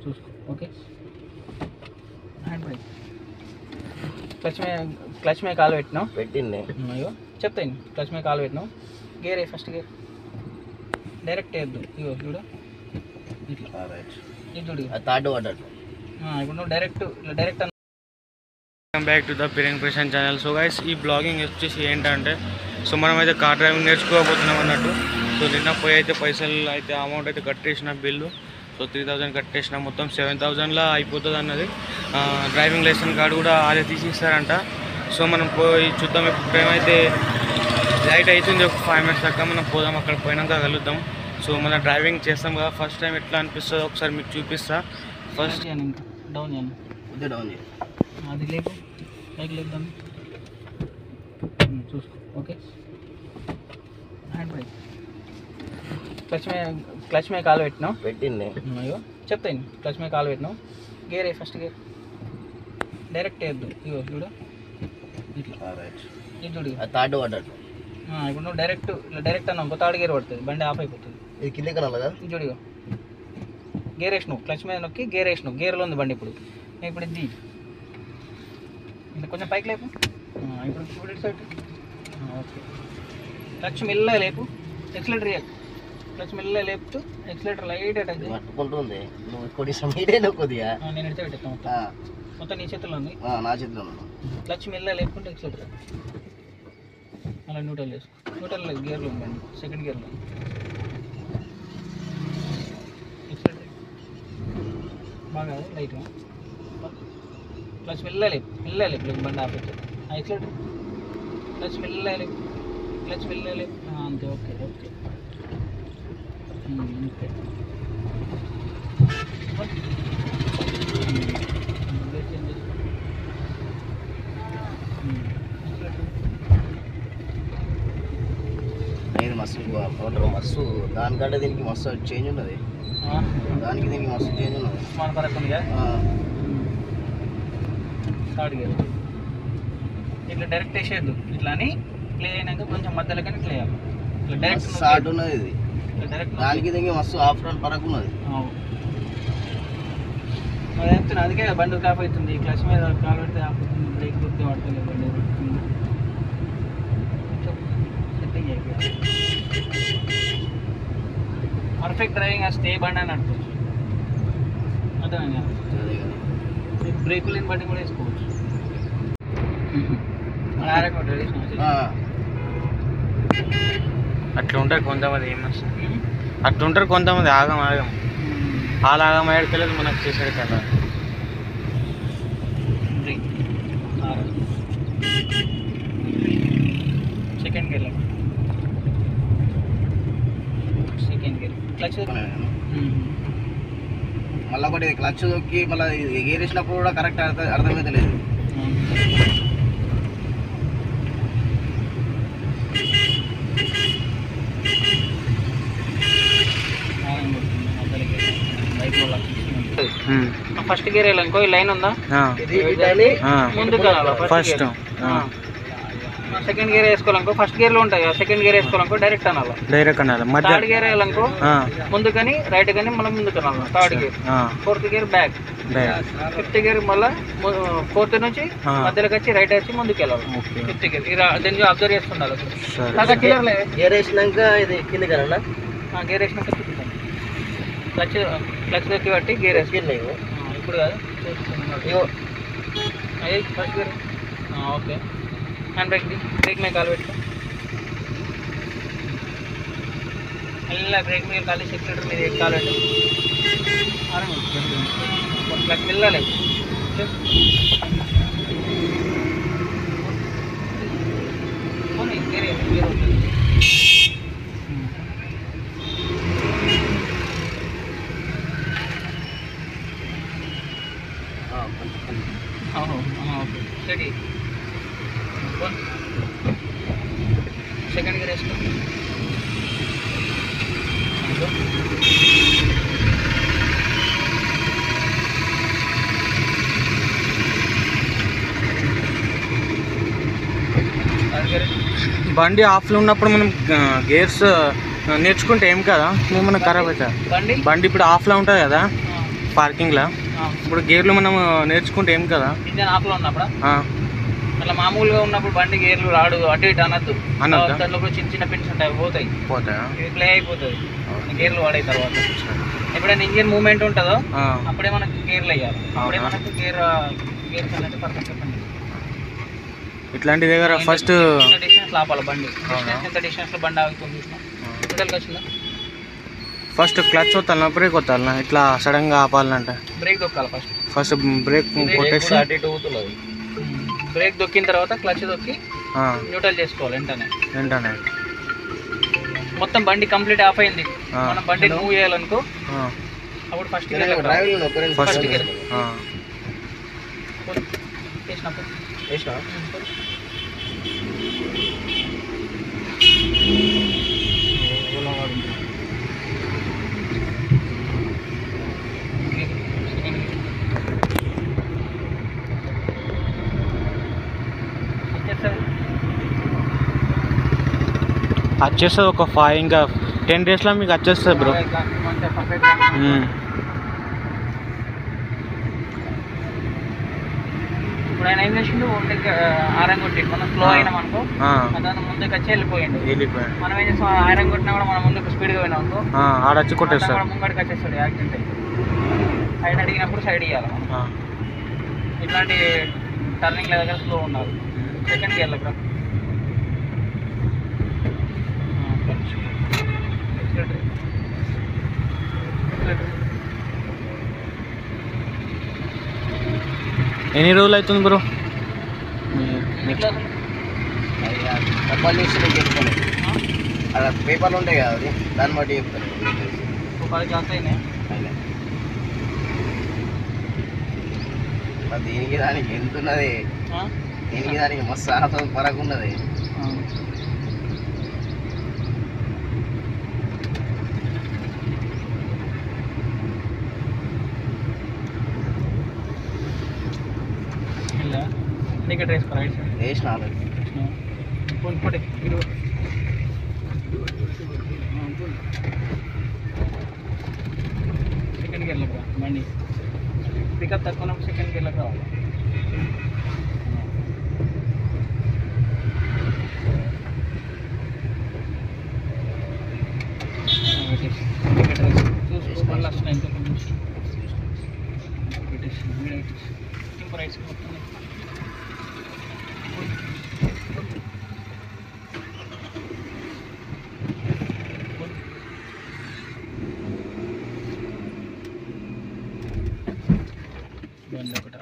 చూసుకో okay. Hand brake clutch మీద కాలు పెట్టినావు పెట్టింది అయ్యో చెప్తాను. క్లచ్ మీద కాలు పెట్టినావు, గేర్ ఏ ఫస్ట్ గేర్ డైరెక్ట్ వేయద్దు. ఇగో చూడు ఇట్లా ఇది చూడు థర్డ్ పడ్డట్టు. ఇప్పుడు నువ్వు direct welcome back to the పిరింగ్ ప్రశాంత్ ఛానల్. సో గైస్ ఈ బ్లాగింగ్ వచ్చేసి ఏంటంటే సో మనం అయితే కార్ డ్రైవింగ్ నేర్చుకోబోతున్నాం అన్నట్టు. సో నిన్న పోయి అయితే పైసలు అయితే అమౌంట్ అయితే కట్టేసిన బిల్లు. సో 3000 కట్టేసిన, మొత్తం 7000లో అయిపోతుంది అన్నది. డ్రైవింగ్ లైసెన్స్ కార్డు కూడా అదే తీసిస్తారంట. సో మనం పోయి చూద్దాం. ఇప్పుడు ఏమైతే లైట్ అవుతుంది ఒక 5 minutes దాకా మనం పోదాం, అక్కడ పోయినాక కలుద్దాం. సో మనం డ్రైవింగ్ చేస్తాం కదా, ఫస్ట్ టైం ఎట్లా అనిపిస్తుందో ఒకసారి మీకు చూపిస్తా. ఫస్ట్ ఇంకా డౌన్ చేయండి, కొద్దిగా డౌన్ చేయి. అది లేపు పైకి లేపుదాం చూసుకో ఓకే. హ్యాండ్ బ్రేక్ క్లచ్ మీద కాలు పెట్టినావు పెట్టింది అయ్యో చెప్తాను. క్లచ్ మీద కాలు పెట్టినావు, గేర్ ఏ ఫస్ట్ గేర్ డైరెక్ట్ వేయద్దు. ఇగో చూడు ఇట్లా ఇది చూడు థర్డ్ పడ్డట్టు. ఇప్పుడు నువ్వు డైరెక్ట్ అన్నావు ఇంకో థర్డ్ గేర్ పడుతుంది, బండి ఆఫ్ అయిపోతుంది. ఇది కింద కనాలి కదా. ఇది చూడు గేర్ వేసినావు, క్లచ్ మీద నొక్కి గేర్ వేసినావు, గేర్లో ఉంది బండి. ఇప్పుడు ఇది కొంచెం పైకి లేపు. ఇప్పుడు ఇటు సైడ్ ఓకే. క్లచ్ మెల్లగా లేపు, ఎక్సిలేటర్ ఇయ్యకు. క్లచ్ మెల్లగా లేపుతూ ఎక్సిలేటర్ లైట్ అటాక్ పట్టుకుంటుంది. నువ్వు కొద్దిగా మీడే నువ్వు కొద్దిగా నేను ఇడితే పెట్టేస్తాను మొత్తం నీ చేతిలో ఉంది. నా చేతిలో ఉన్నాను. క్లచ్ మెల్లగా లేపుకుంటే ఎక్సిలేటర్ అలా న్యూట్రల్ చేసుకో. న్యూట్రల్ గేర్లో ఉందండి, సెకండ్ గేర్లో ఎక్సిలేటర్ బాగా లైట్గా. క్లచ్ మెల్లగా లేపు బండి ఆపేస్తుంది. ఎక్సిలేటర్ క్లచ్ మెల్లగా లేపు అంతే ఓకే ఓకే ఓకే. ఇది మస్తు పౌడర్ మస్తు, దానికంటే దీనికి మస్తు చేంజ్ ఉన్నది. దానికి దీనికి మస్తు చేంజ్ ఉన్నది. మన పరకు ఉందిగా థర్డ్ గేర్ ఇట్లా డైరెక్ట్ వేసేయద్దు. ఇట్లా అని ప్లే అయినాక కొంచెం మధ్యలో కానీ ప్లే అవ్వాలి. ఇట్లా డైరెక్ట్ స్టార్ట్ ఉన్నది ఇది. డైరెక్ట్ దానికి దీనికి మస్తు ఆఫ్ రన్ పరకు ఉన్నది. అది చెప్తున్నా, అందుకే బండి ఆఫ్ అవుతుంది. క్లచ్ మీద కాలు పెడితే ఆఫ్ అవుతుంది, బ్రేక్ గుర్తు పడుతుంది బండి. పర్ఫెక్ట్ డ్రైవింగ్ వస్తే ఏ బండి అని అర్థం అర్థమైందా. బ్రేకులు లేని బండి కూడా వేసుకోవచ్చు. అట్లా ఉంటారు కొంతమంది, ఏమొస్తుంది అట్లా ఉంటారు కొంతమంది. ఆగం వాళ్ళ ఆగం అయ్యలేదు మనకు చేసాడు కదా. సెకండ్ గేర్ క్లచ్ మళ్ళీ ఒకటి క్లచ్ దొక్కి మళ్ళీ గేర్ వేసినప్పుడు కూడా కరెక్ట్ అర్థమైతే లేదు. ఫస్ట్ గేర్ వెళ్ళానుకో, ఈ లైన్ ఉందా ముందుకు ఫస్ట్. సెకండ్ గేర్ వేసుకోవాలనుకో, ఫస్ట్ గేర్ లో ఉంటాయి. సెకండ్ గేర్ వేసుకోవాలనుకో డైరెక్ట్ అనాలి. థర్డ్ గేర్ వేయాలనుకో ముందు కానీ రైట్ కానీ మళ్ళీ ముందుకు అనాలి. Third gear, fourth gear back, fifth gear మళ్ళీ ఫోర్త్ నుంచి మధ్యలోకి వచ్చి రైట్ వచ్చి ముందుకు వెళ్ళాలి. ఫిఫ్త్ గేర్ దీన్ని అబ్జర్వ్ చేస్తుండాలి. గేర్ వేసినాక ఇది కింద కన్నా గేర్ వేసినాక క్లచ్ దొక్కి బట్టి గేర్ వేసుకెళ్ళి ఇప్పుడు కాదు అయ్యి first gear okay. Hand brake మీద కాలు పెట్టుకో, మళ్ళీ బ్రేక్ మీద కాలు ఎక్సిలేటర్ మీద కాలు పెట్టు. క్లచ్ వెళ్ళాలి. గేర్ గేర్ ఉంటుంది. Okay study. సెకండ్ గేర్ వేసుకో. బండి ఆఫ్లో ఉన్నప్పుడు మనం గేర్స్ నేర్చుకుంటే ఏం కదా, ఏమన్నా ఖరాబ్ అవుతుంది బండి. ఇప్పుడు ఆఫ్లో ఉంటుంది కదా, పార్కింగ్లా. ఇప్పుడు గేర్లు మనం నేర్చుకుంటే ఏం కదా, ఇంజన్ ఆఫ్లో ఉన్నప్పుడు అట్లా మామూలుగా ఉన్నప్పుడు బండి గేర్లు రాడు అటు ఇటు అనద్దు. దాంట్లో కూడా చిన్న చిన్న పిన్స్ ఉంటాయి, పోతాయి. ఇది ప్లే అయిపోతుంది గేర్లు వాడే తర్వాత. ఎప్పుడైనా ఇంజిన్ మూవ్మెంట్ ఉంటుందో అప్పుడే మనకు గేర్లు వేయాలి. అప్పుడే మనకు గేర్స్ అనేది పర్ఫెక్ట్ చెప్పండి. ఇట్లాంటి దగ్గర ఫస్ట్ డిస్టెన్స్ ఆపాలి బండి. ఎంత డిస్టెన్స్లో బండి ఆగుతుంది చూసినా వచ్చిందా. ఫస్ట్ క్లచ్ వస్తాను, బ్రేక్ వస్తాను. ఇట్లా సడన్గా ఆపాలంటే బ్రేక్ దొక్కాలి. ఫస్ట్ బ్రేక్ కొట్టేసి అటు ఇటు ఊతున్నది. బ్రేక్ దొక్కిన తర్వాత క్లచ్ దొక్కి న్యూట్రల్ చేసుకోవాలి వెంటనే. మొత్తం బండి కంప్లీట్ ఆఫ్ అయింది, మనం బండి మూవ్ చేయాలనుకో అప్పుడు ఫస్ట్ గేర్ వచ్చేస్తుంది. ఒక 5 ఇంకా 10 డేస్లో మీకు వచ్చేస్తుంది బ్రో. ఇప్పుడు ఆయన ఏం చేసిండు, ఆరం కొట్టి మనం స్లో అయినాం అనుకో దాని ముందుకు వచ్చి వెళ్ళిపోయిండు. మనం ఏం చేస్తాం, ఆరం కొట్టినా కూడా మనం ముందుకు స్పీడ్గా పోయినాం అనుకో ఆడొచ్చి కొట్టేస్తాడు, ముంగడికి వచ్చేస్తాడు. యాక్సిడెంట్ అయ్యి సైడ్ అడిగినప్పుడు సైడ్ ఇవ్వాలి. ఇట్లాంటి టర్నింగ్ దగ్గర స్లో ఉండాలి. సెకండ్ గేర్లో కూడా ఎన్ని రోజులు అవుతుంది బ్రో? అలా పేపర్లు ఉంటాయి కదా, అది దాన్ని బట్టి చెప్తాను. దీనికి దానికి ఎంత ఉన్నది, దీనికి దానికి మస్తు ఆహ్లాదం పరకు ఉన్నది. వేసిన సెకండ్ గేర్లో బండి పికప్ తక్కువ ఉన్నప్పుడు సెకండ్ గేర్లో రావాలి. చూసుకో మళ్ళీ వస్తున్నాయి ఇంకొక నిమిషం రైట్స్ మొత్తం బండి ఒకటి